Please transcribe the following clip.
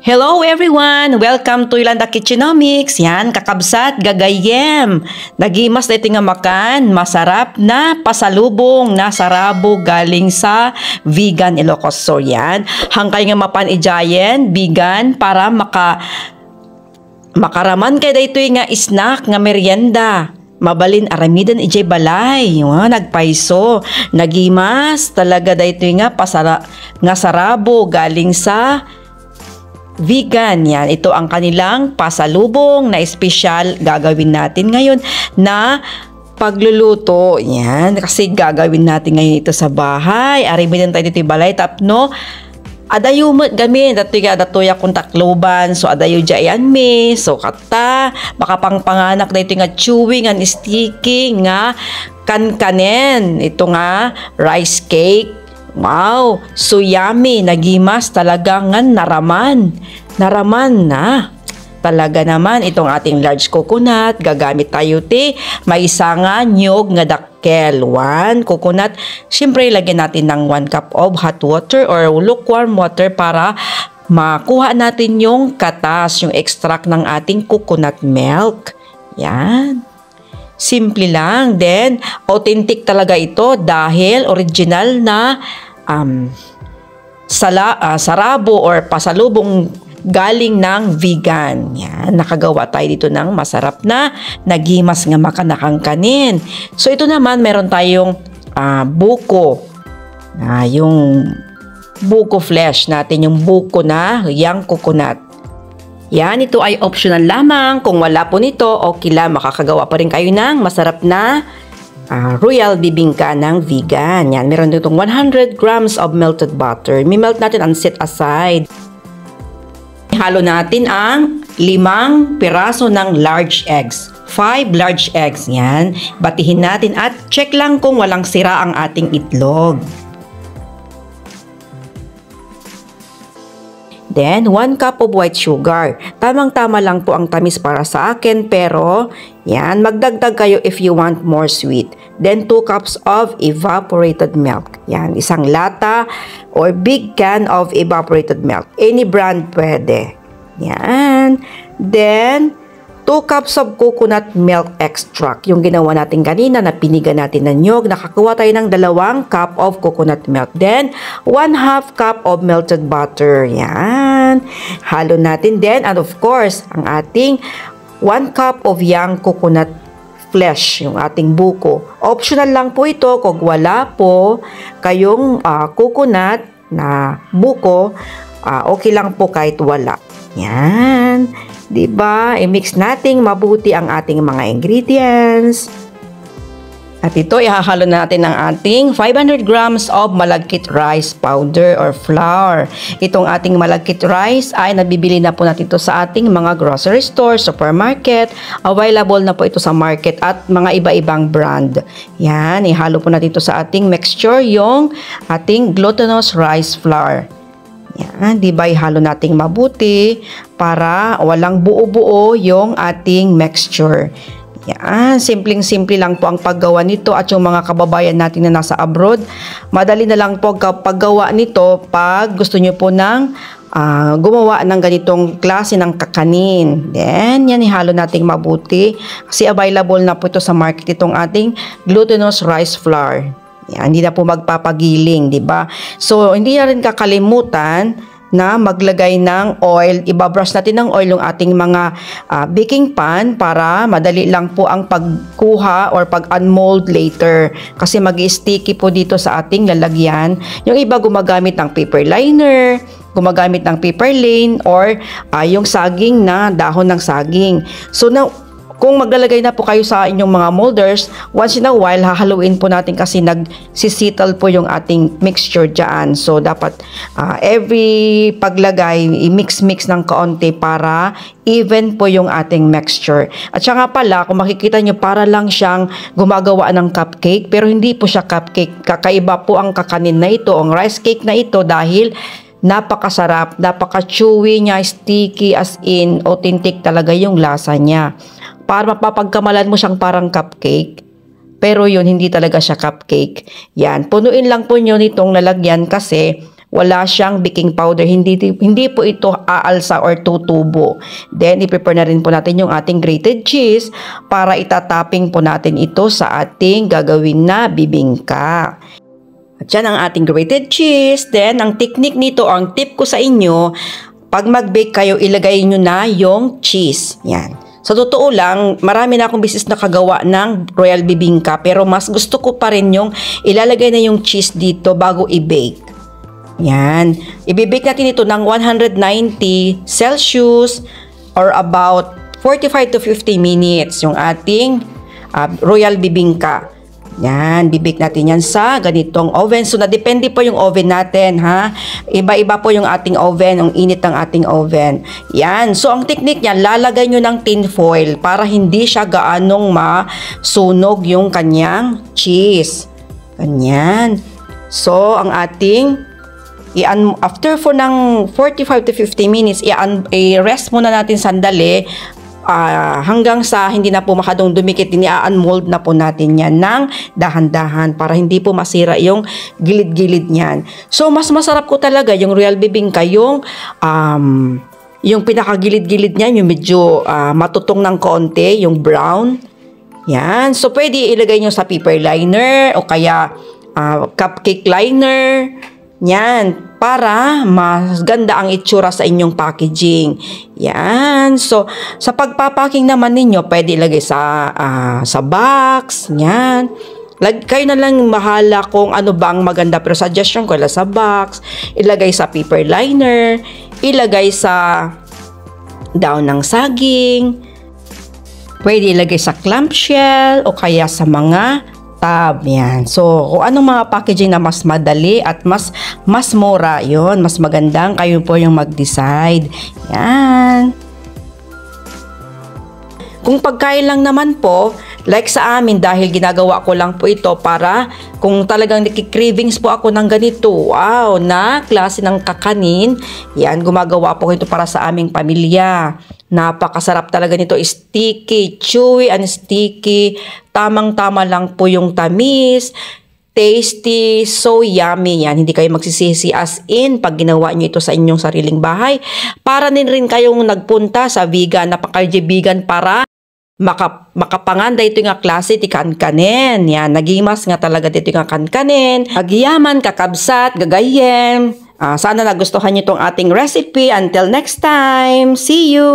Hello everyone! Welcome to Yolanda Kitchenomics. Yan, kakabsat, gagayem. Nagimas na ito nga makan, masarap na pasalubong na sarabo galing sa Vegan Ilocos. So yan, hangkay nga mapan ijayen, vegan, para makaraman kay dito nga snack nga merienda. Mabalin aramidan ijay balay, nagpaiso, nagimas talaga dito nga nga sarabo galing sa Vegan. Yan, ito ang kanilang pasalubong na espesyal gagawin natin ngayon na pagluluto. Yan, kasi gagawin natin ngayon ito sa bahay. Arimidan tayo dito balay tapno. Adayo mo gamin datoya kung takloban, so adayo jayan me, so kata makapangpanganak na ito nga chewing and sticky nga kankanen. Ito nga rice cake. Wow, so yummy, nagimas talaga nga naraman na. Talaga naman itong ating large coconut, gagamit tayo may isa nga nyog nga dakkel. 1 coconut, syempre lagyan natin ng 1 cup of hot water or lukewarm water para makuha natin yung katas, yung extract ng ating coconut milk. Yan. Simple lang. Then, authentic talaga ito dahil original na sarabo or pasalubong galing ng vegan. Yan, nakagawa tayo dito ng masarap na nagimas nga makanakang kanin. So, ito naman, meron tayong buko. Yung buko flesh natin, yung buko na young coconut. Yan, ito ay optional lamang. Kung wala po nito, okay lang, makakagawa pa rin kayo ng masarap na royal bibingka ng vegan. Yan, meron ditong 100 grams of melted butter. Mimelt natin and set aside. Halo natin ang 5 piraso ng large eggs. 5 large eggs. Yan, batihin natin at check lang kung walang sira ang ating itlog. Then, 1 cup of white sugar. Tamang-tama lang po ang tamis para sa akin, pero yan, magdagdag kayo if you want more sweet. Then, 2 cups of evaporated milk. Yan, isang lata or big can of evaporated milk. Any brand pwede. Yan. Then, 2 cups of coconut milk extract. Yung ginawa natin kanina na piniga natin ng nyog. Nakakuha tayo ng 2 cup of coconut milk. Then, 1/2 cup of melted butter. Yan. Halo natin din. And of course, ang ating 1 cup of young coconut flesh, yung ating buko. Optional lang po ito kung wala po kayong coconut na buko. Okay lang po kahit wala. Yan. Diba? I-mix natin mabuti ang ating mga ingredients. At ito, ihahalo natin ang ating 500 grams of malagkit rice powder or flour. Itong ating malagkit rice ay nabibili na po natin ito sa ating mga grocery store, supermarket. Available na po ito sa market at mga iba-ibang brand. Yan, ihalo po natin ito sa ating mixture, yung ating glutinous rice flour. Yan, diba, ihalo nating mabuti para walang buo-buo yung ating mixture. Yan, simpleng-simple lang po ang paggawa nito at yung mga kababayan natin na nasa abroad, madali na lang po paggawa nito pag gusto nyo po ng gumawa ng ganitong klase ng kakanin. Then, yan, ihalo nating mabuti kasi available na po ito sa market itong ating glutinous rice flour. Yan, hindi na po magpapagiling, di ba? So, hindi na rin kakalimutan na maglagay ng oil. Ibabrush natin ng oil yung ating mga baking pan para madali lang po ang pagkuha or pag-unmold later. Kasi mag-sticky po dito sa ating lalagyan. Yung iba gumagamit ng paper liner, gumagamit ng paper lane, or yung saging na dahon ng saging. So, kung maglalagay na po kayo sa inyong mga molders, once in a while, hahaluin po natin kasi nagsisittle po yung ating mixture dyan. So, dapat every paglagay, i-mix-mix ng kaunti para even po yung ating mixture. At siya nga pala, kung makikita nyo, para lang siyang gumagawa ng cupcake, pero hindi po siya cupcake. Kakaiba po ang kakanin na ito, ang rice cake na ito, dahil napakasarap, napaka-chewy niya, sticky, as in, authentic talaga yung lasa niya. Para mapapagkamalan mo siyang parang cupcake. Pero yun, hindi talaga siya cupcake. Yan, punuin lang po nyo nitong lalagyan kasi Wala siyang baking powder. Hindi po ito aalsa or tutubo. Then, i-prepare na rin po natin yung ating grated cheese para itatapping po natin ito sa ating gagawin na bibingka. At yan ang ating grated cheese. Then, ang technique nito, ang tip ko sa inyo, pag mag-bake kayo, ilagay nyo na yung cheese. Yan. Sa totoo lang, marami na akong business na kagawa ng royal bibingka, pero mas gusto ko pa rin yung ilalagay na yung cheese dito bago i-bake. Yan. I-bake natin ito ng 190 Celsius or about 45 to 50 minutes yung ating royal bibingka. Yan, bibake natin yan sa ganitong oven. So, nadepende po yung oven natin, ha? Iba-iba po yung ating oven, ang init ng ating oven. Yan. So, ang technique niyan, lalagay nyo ng tin foil para hindi siya gaanong masunog yung kanyang cheese. Ganyan. So, ang ating after ng 45 to 50 minutes, i-rest muna natin sandali hanggang sa hindi na po makadong dumikit, i-unmold na po natin yan ng dahan-dahan para hindi po masira yung gilid-gilid niyan. So, mas masarap ko talaga yung royal bibingka, yung pinakagilid-gilid niyan, yung medyo matutong ng konti, yung brown. Yan. So, pwede ilagay nyo sa paper liner o kaya cupcake liner. Yan, para mas ganda ang itsura sa inyong packaging. Yan. So, sa pagpapacking naman ninyo, pwede ilagay sa box. Yan. Kayo na lang bahala kung ano bang maganda. Pero suggestion ko, sa box, ilagay sa paper liner, ilagay sa daon ng saging, pwede ilagay sa clamshell o kaya sa mga tab. Yan. So, kung anong mga packaging na mas madali at mas mura, yon, mas magandang kayo po yung mag-decide. Yan. Kung pagkain lang naman po, like sa amin, dahil ginagawa ko lang po ito para kung talagang nakikravings po ako ng ganito, wow, na klase ng kakanin, yan, gumagawa po ito para sa aming pamilya. Napakasarap talaga nito, sticky, chewy and sticky, tamang-tama lang po yung tamis, tasty, so yummy yan. Hindi kayo magsisisi, as in, pag ginawa nyo ito sa inyong sariling bahay, para din rin kayong nagpunta sa vegan, napaka-vegan para makapangan dito nga klase ti kankanen. Yan, nagimas nga talaga dito nga kankanen. Agyaman, kakabsat, gagayem. Sana nagustuhan nyo itong ating recipe. Until next time, see you!